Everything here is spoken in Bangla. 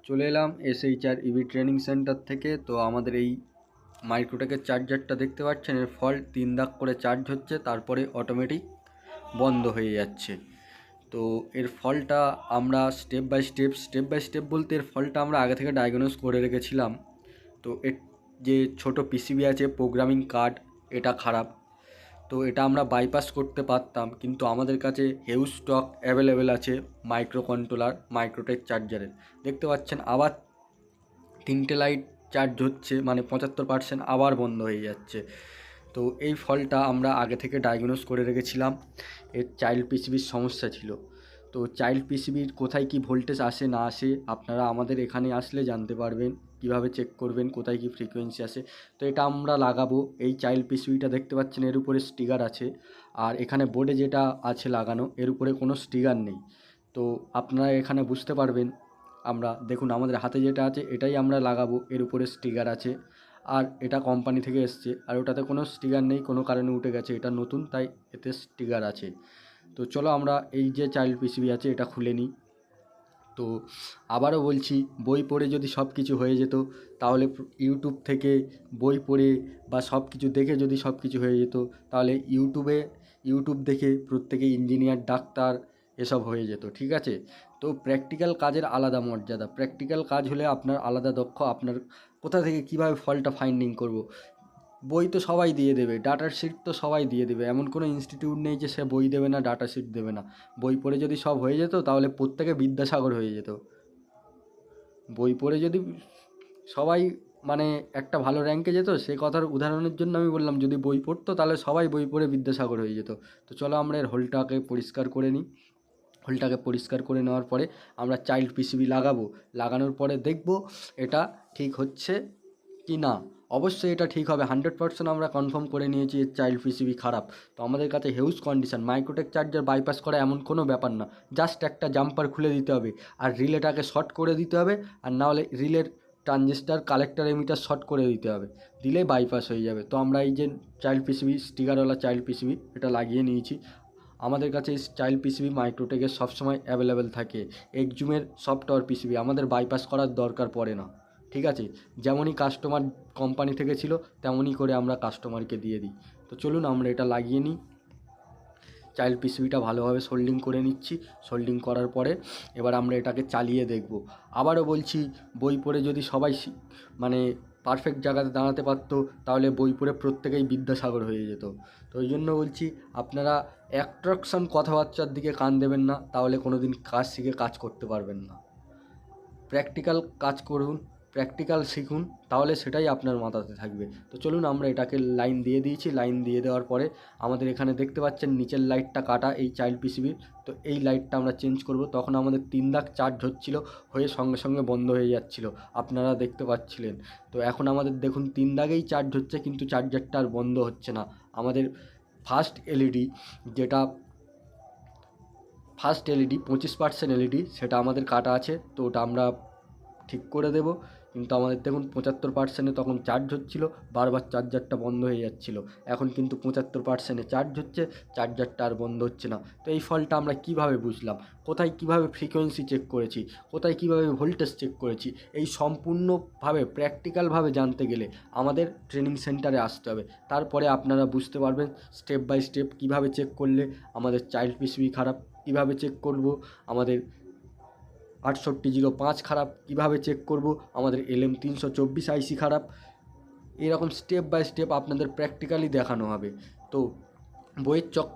চলে এলাম SHR ইভি ট্রেনিং সেন্টার থেকে। তো আমাদের এই মাইক্রোটেকের চার্জারটা দেখতে পাচ্ছেন, এর ফল্ট 3 দাগ করে চার্জ হচ্ছে, তারপরে অটোমেটিক বন্ধ হয়ে যাচ্ছে। তো এর ফল্টটা আমরা স্টেপ বাই স্টেপ বলতে এর ফল্টটা আমরা আগে থেকে ডায়াগনোজ করে রেখেছিলাম। তো এর যে ছোট পিসিবি আছে, প্রোগ্রামিং কার্ড, এটা খারাপ। তো এটা আমরা বাইপাস করতে পারতাম, কিন্তু আমাদের কাছে হিউজ স্টক অ্যাভেলেবেল আছে মাইক্রো কন্ট্রোলার মাইক্রোটেক চার্জারের। দেখতে পাচ্ছেন আবার 3টে লাইট চার্জ হচ্ছে, মানে 75% আবার বন্ধ হয়ে যাচ্ছে। তো এই ফলটা আমরা আগে থেকে ডায়াগনোজ করে রেখেছিলাম। এর চাইল্ড পিসিবির সমস্যা ছিল। তো চাইল্ড পিসিবির কোথায় কি ভোল্টেজ আসে না আসে আপনারা আমাদের এখানে আসলে জানতে পারবেন, কিভাবে চেক করবেন কোথায় কি ফ্রিকোয়েন্সি আসে। তো এটা আমরা লাগাবো। এই চাইল্ড পিসিবিটা দেখতে পাচ্ছেন, এর উপরে স্টিকার আছে, আর এখানে বোর্ডে যেটা আছে লাগানো এর উপরে কোনো স্টিকার নেই। তো আপনারা এখানে বুঝতে পারবেন। আমরা দেখুন আমাদের হাতে যেটা আছে এটাই আমরা লাগাবো, এর উপরে স্টিকার আছে, আর এটা কোম্পানি থেকে এসছে। আর ওটাতে কোনো স্টিকার নেই, কোনো কারণে উঠে গেছে, এটা নতুন, তাই এতে স্টিকার আছে। তো চলো আমরা এই যে চাইল্ড পিসিবি আছে এটা খুলে নিই। তো আবারও বলছি, বই পড়ে যদি সব কিছু হয়ে যেত, তাহলে ইউটিউব থেকে বই পড়ে বা সব কিছু দেখে যদি সব কিছু হয়ে যেত, তাহলে ইউটিউব দেখে প্রত্যেকে ইঞ্জিনিয়ার, ডাক্তার এসব হয়ে যেত, ঠিক আছে? তো প্র্যাকটিক্যাল কাজের আলাদা মর্যাদা। প্র্যাকটিক্যাল কাজ হলে আপনার আলাদা দক্ষ। আপনার কোথা থেকে কীভাবে ফলটা ফাইন্ডিং করব, বই তো সবাই দিয়ে দেবে, ডাটা শিট তো সবাই দিয়ে দেবে। এমন কোনো ইনস্টিটিউট নেই যে সে বই দেবে না, ডাটা শিট দেবে না। বই পড়ে যদি সব হয়ে যেত, তাহলে প্রত্যেকে বিদ্যাসাগর হয়ে যেত। বই পড়ে যদি সবাই মানে একটা ভালো র্যাঙ্কে যেত, সে কথার উদাহরণের জন্য আমি বললাম, যদি বই পড়তো তাহলে সবাই বই পড়ে বিদ্যাসাগর হয়ে যেত। তো চলো আমরা এর হোলটাকে পরিষ্কার করে নিই। হোলটাকে পরিষ্কার করে নেওয়ার পরে আমরা চাইল্ড পিসিবি লাগাবো। লাগানোর পরে দেখব এটা ঠিক হচ্ছে কি না। অবশ্যই এটা ঠিক হবে, 100% আমরা কনফার্ম করে নিয়েছি এর চাইল্ড পিসিবি খারাপ। তো আমাদের কাছে huge condition, Microtek charger bypass করা এমন কোনো ব্যাপার না। জাস্ট একটা জাম্পার খুলে দিতে হবে, আর রিলেটাকে শর্ট করে দিতে হবে, আর না হলে রিলের ট্রানজিস্টার, কালেক্টর, এমিটার শর্ট করে দিতে হবে, দিলে বাইপাস হয়ে যাবে। তো আমরা এই যে চাইল্ড পিসিবি, স্টিকারওয়ালা চাইল্ড পিসিবি, এটা লাগিয়ে নিয়েছি। আমাদের কাছে এই চাইল্ড পিসিবি মাইক্রোটেকের সবসময় অ্যাভেলেবেল থাকে। এক্সজুমের সফটওয়্যার পিসিবি, আমাদের বাইপাস করার দরকার পড়ে না, ঠিক আছে? যেমনই কাস্টমার কোম্পানি থেকে ছিল তেমনই করে আমরা কাস্টমারকে দিয়ে দিই। তো চলুন আমরা এটা লাগিয়ে নিই। চাইল্ড পিসিবিটা ভালোভাবে সোল্ডিং করে নিচ্ছি। সোল্ডিং করার পরে এবার আমরা এটাকে চালিয়ে দেখব। আবারও বলছি, বই পড়ে যদি সবাই মানে পারফেক্ট জায়গাতে দাঁড়াতে পারতো, তাহলে বই পড়ে প্রত্যেকেই বিদ্যাসাগর হয়ে যেত। তো ওই জন্য বলছি, আপনারা অ্যাট্রাকশন কথাবার্তার দিকে কান দেবেন না, তাহলে কোনো দিন কাজ শিখে কাজ করতে পারবেন না। প্র্যাকটিক্যাল কাজ করুন, প্র্যাকটিক্যাল শিখুন, তাহলে সেটাই আপনার মাথাতে থাকবে। তো চলুন আমরা এটাকে লাইন দিয়ে দিয়েছি। লাইন দিয়ে দেওয়ার পরে আমাদের এখানে দেখতে পাচ্ছেন নিচের লাইটটা কাটা এই চাইল্ড পিসিবির। তো এই লাইটটা আমরা চেঞ্জ করব। তখন আমাদের 3 দাগ চার্জ হচ্ছিল, হয়ে সঙ্গে সঙ্গে বন্ধ হয়ে যাচ্ছিল, আপনারা দেখতে পাচ্ছিলেন। তো এখন আমাদের দেখুন 3 দাগেই চার্জ হচ্ছে, কিন্তু চার্জারটা আর বন্ধ হচ্ছে না। আমাদের ফার্স্ট এলইডি, যেটা ফার্স্ট এলইডি 25% এলইডি, সেটা আমাদের কাটা আছে। তো ওটা আমরা ঠিক করে দেব। কিন্তু আমাদের দেখুন 75%-এ তখন চার্জ হচ্ছিল, বারবার চার্জারটা বন্ধ হয়ে যাচ্ছিল। এখন কিন্তু 75%-এ চার্জ হচ্ছে, চার্জারটা আর বন্ধ হচ্ছে না। তো এই ফলটা আমরা কিভাবে বুঝলাম, কোথায় কিভাবে ফ্রিকোয়েন্সি চেক করেছি, কোথায় কিভাবে ভোল্টেজ চেক করেছি, এই সম্পূর্ণভাবে প্র্যাকটিক্যালভাবে জানতে গেলে আমাদের ট্রেনিং সেন্টারে আসতে হবে। তারপরে আপনারা বুঝতে পারবেন স্টেপ বাই স্টেপ কীভাবে চেক করলে আমাদের চাইল্ড পিসিবি খারাপ, কীভাবে চেক করব আমাদের 6805 খারাপ, কীভাবে চেক করব আমাদের LM324 আইসি খারাপ। এরকম স্টেপ বাই স্টেপ আপনাদের প্র্যাকটিক্যালি দেখানো হবে। তো বইয়ের চক্কর